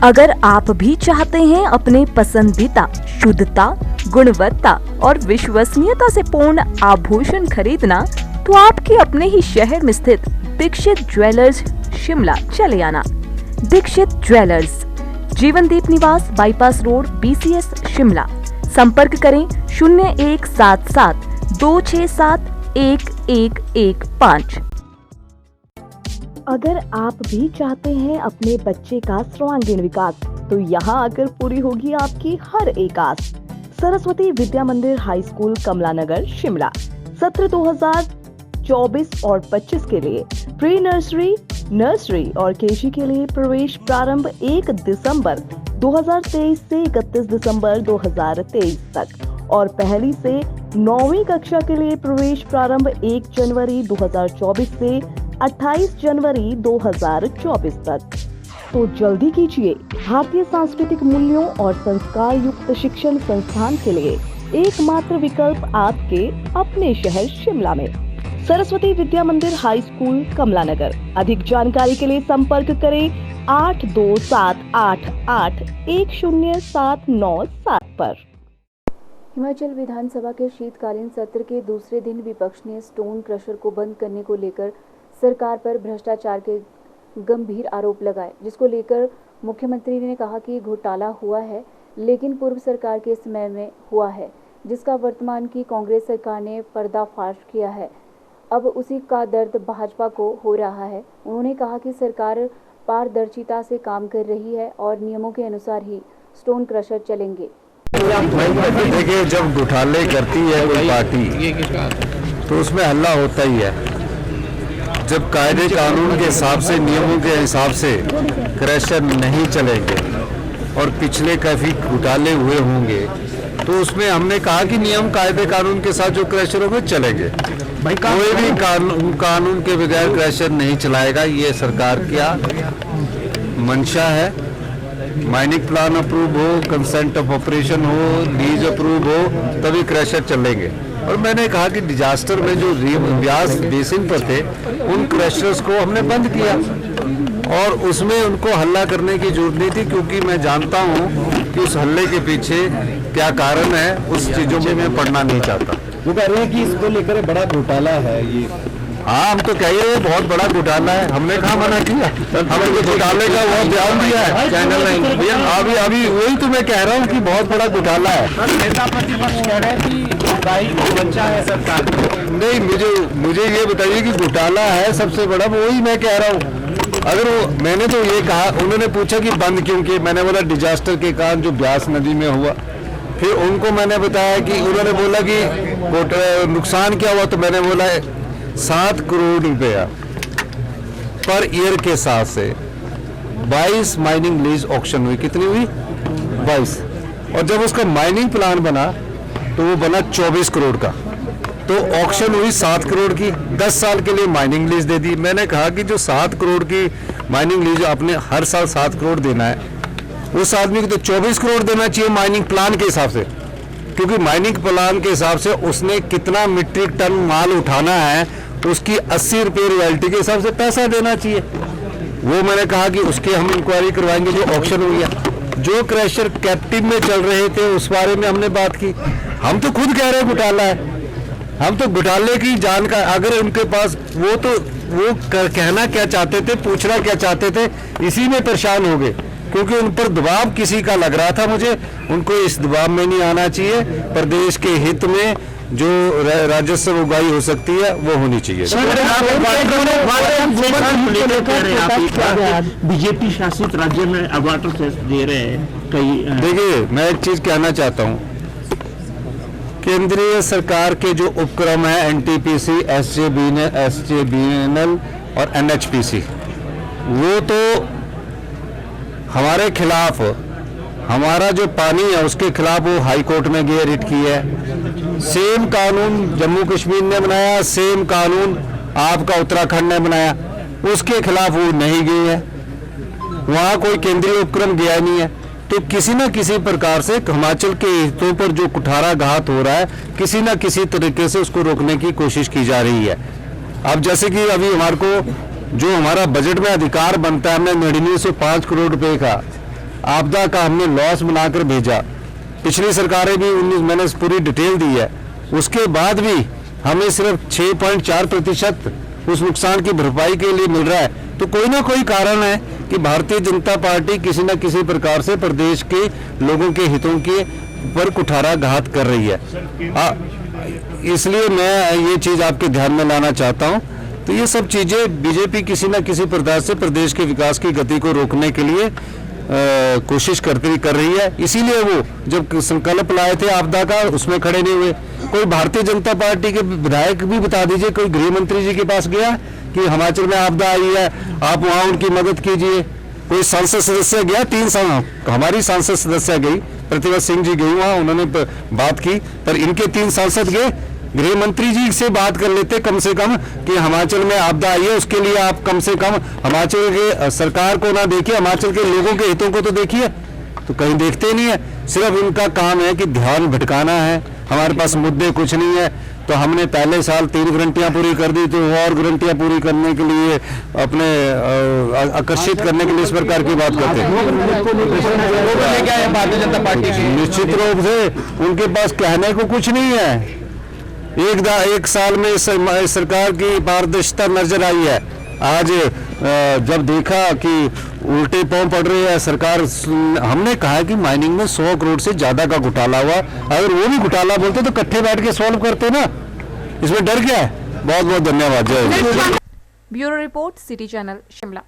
अगर आप भी चाहते हैं अपने पसंदीदा शुद्धता, गुणवत्ता और विश्वसनीयता से पूर्ण आभूषण खरीदना, तो आपके अपने ही शहर में स्थित दीक्षित ज्वेलर्स शिमला चले आना। दीक्षित ज्वेलर्स, जीवनदीप निवास, बाईपास रोड, BCS शिमला। संपर्क करें 0177-267-1115। अगर आप भी चाहते हैं अपने बच्चे का सर्वांगीण विकास, तो यहाँ आकर पूरी होगी आपकी हर एक आस। सरस्वती विद्या मंदिर हाई स्कूल, कमला नगर, शिमला। सत्र 2024 और 25 के लिए प्री नर्सरी, नर्सरी और KG के लिए प्रवेश प्रारंभ 1 दिसंबर 2023 से 31 दिसंबर 2023 तक, और पहली से 9वीं कक्षा के लिए प्रवेश प्रारंभ 1 जनवरी 2024 से 28 जनवरी 2024 तक। तो जल्दी कीजिए, भारतीय सांस्कृतिक मूल्यों और संस्कार युक्त शिक्षण संस्थान के लिए एकमात्र विकल्प आपके अपने शहर शिमला में। सरस्वती विद्या मंदिर हाई स्कूल, कमला नगर। अधिक जानकारी के लिए संपर्क करें 8278810797 पर। हिमाचल विधानसभा के शीतकालीन सत्र के दूसरे दिन विपक्ष ने स्टोन क्रशर को बंद करने को लेकर सरकार पर भ्रष्टाचार के गंभीर आरोप लगाए, जिसको लेकर मुख्यमंत्री ने कहा कि घोटाला हुआ है, लेकिन पूर्व सरकार के समय में हुआ है, जिसका वर्तमान की कांग्रेस सरकार ने पर्दाफाश किया है। अब उसी का दर्द भाजपा को हो रहा है। उन्होंने कहा कि सरकार पारदर्शिता से काम कर रही है और नियमों के अनुसार ही स्टोन क्रशर चलेंगे। देखिए, जब घोटाले करती है कोई पार्टी तो उसमें हल्ला होता ही है। जब कायदे कानून के हिसाब से, नियमों के हिसाब से क्रशर नहीं चलेंगे और पिछले काफी घोटाले हुए होंगे, तो उसमें हमने कहा कि नियम कायदे कानून के साथ जो क्रशर होंगे चलेंगे। कोई भी कानून के बगैर क्रशर नहीं चलाएगा। ये सरकार क्या मंशा है। माइनिंग प्लान अप्रूव हो, कंसेंट ऑफ ऑपरेशन हो, लीज अप्रूव हो, तभी क्रशर चलेंगे। और मैंने कहा कि डिजास्टर में जो ब्यास बेसिन पर थे, उन क्रशर्स को हमने बंद किया और उसमें उनको हल्ला करने की जरूरत नहीं थी, क्योंकि मैं जानता हूं कि उस हल्ले के पीछे क्या कारण है। उस चीजों में मैं पढ़ना नहीं चाहता। वो कह रहे हैं कि इसको लेकर बड़ा घोटाला है ये। हाँ, हम तो कह रहे हैं बहुत बड़ा घोटाला है। हमने कहा मना किया? हमने घोटाले का वो बयान दिया है चैनल 9 भैया। अभी वही तो मैं कह रहा हूँ कि बहुत बड़ा घोटाला है। नेता प्रतिपक्ष कह रहे हैं कि बच्चा है सरकार। नहीं, मुझे ये बताइए कि घोटाला है सबसे बड़ा, वही मैं कह रहा हूँ। अगर मैंने तो ये कहा, उन्होंने पूछा कि बंद क्यों किए, मैंने बोला डिजास्टर के कारण जो ब्यास नदी में हुआ। फिर उनको मैंने बताया कि उन्होंने बोला कि नुकसान क्या हुआ, तो मैंने बोला 7 करोड़ रुपया पर ईयर के साथ से 22 माइनिंग लीज ऑक्शन हुई। कितनी हुई? 22। और जब उसका माइनिंग प्लान बना तो वो बना 24 करोड़ का। तो ऑक्शन हुई 7 करोड़ की, 10 साल के लिए माइनिंग लीज दे दी। मैंने कहा कि जो 7 करोड़ की माइनिंग लीज आपने हर साल 7 करोड़ देना है, उस आदमी को तो 24 करोड़ देना चाहिए माइनिंग प्लान के हिसाब से, क्योंकि माइनिंग प्लान के हिसाब से उसने कितना मीट्रिक टन माल उठाना है, उसकी 80 रुपये रॉयल्टी के हिसाब से पैसा देना चाहिए। वो मैंने कहा कि उसके हम इंक्वायरी करवाएंगे जो ऑक्शन हुई है। जो क्रशर कैप्टिव में चल रहे थे उस बारे में हमने बात की। हम तो खुद कह रहे हैं घोटाला है। हम तो घोटाले की जानकारी, अगर उनके पास वो कहना क्या चाहते थे, पूछना क्या चाहते थे, इसी में परेशान हो गए, क्योंकि उन पर दबाव किसी का लग रहा था। मुझे उनको इस दबाव में नहीं आना चाहिए। प्रदेश के हित में जो राजस्व उगाही हो सकती है वो होनी चाहिए। बीजेपी शासित राज्य में वाटर सेस दे रहे हैं कई। देखिए, मैं एक चीज कहना चाहता हूँ, केंद्रीय सरकार के जो उपक्रम है NTPC, SJVN और NHPC, वो तो हमारे खिलाफ, हमारा जो पानी है उसके खिलाफ वो हाई कोर्ट में गए, रिट की है। सेम कानून जम्मू कश्मीर ने बनाया, सेम कानून आपका उत्तराखंड ने बनाया, उसके खिलाफ वो नहीं गई है। वहाँ कोई केंद्रीय उपक्रम गया नहीं है। तो किसी न किसी प्रकार से हिमाचल के हितों पर जो कुठाराघात हो रहा है, किसी न किसी तरीके से उसको रोकने की कोशिश की जा रही है। अब जैसे कि अभी हमारे को जो हमारा बजट में अधिकार बनता है, हमने 9905 करोड़ रुपए का आपदा का हमने लॉस बनाकर भेजा। पिछली सरकारें भी 19 मैंने पूरी डिटेल दी है, उसके बाद भी हमें सिर्फ 6.4% उस नुकसान की भरपाई के लिए मिल रहा है। तो कोई ना कोई कारण है कि भारतीय जनता पार्टी किसी न किसी प्रकार से प्रदेश के लोगों के हितों के पर कुठाराघात कर रही है। इसलिए मैं ये चीज आपके ध्यान में लाना चाहता हूं। तो ये सब चीजें बीजेपी किसी न किसी प्रकार से प्रदेश के विकास की गति को रोकने के लिए कोशिश कर रही है। इसीलिए वो जब संकल्प लाए थे आपदा का, उसमें खड़े नहीं हुए। कोई भारतीय जनता पार्टी के विधायक भी बता दीजिए, कोई गृह मंत्री जी के पास गया कि हिमाचल में आपदा आई है, आप वहां उनकी मदद कीजिए? कोई सांसद सदस्य गया? 3 साल हमारी सांसद सदस्य गई, प्रतिभा सिंह जी गई वहां, उन्होंने बात की, पर इनके 3 सांसद गए। गृह मंत्री जी से बात कर लेते कम से कम कि हिमाचल में आपदा आई है, उसके लिए आप कम से कम हिमाचल के सरकार को ना देखिए, हिमाचल के लोगों के हितों को तो देखिए। तो कहीं देखते ही नहीं है, सिर्फ इनका काम है कि ध्यान भटकाना है। हमारे पास मुद्दे कुछ नहीं है। तो हमने पहले साल 3 गारंटियां पूरी कर दी, तो और गारंटियां पूरी करने के लिए अपने आकर्षित करने के लिए इस प्रकार की बात करते हैं। भारतीय जनता पार्टी की निश्चित रूप से उनके पास कहने को कुछ नहीं है। एक साल में सरकार की पारदर्शिता नजर आई है। आज जब देखा कि उल्टे पांव पड़ रहे हैं सरकार, हमने कहा कि माइनिंग में 100 करोड़ से ज्यादा का घोटाला हुआ। अगर वो भी घोटाला बोलते तो इकट्ठे बैठ के सॉल्व करते ना, इसमें डर क्या है? बहुत बहुत धन्यवाद। जय Hind. Bureau report, city channel, Shimla.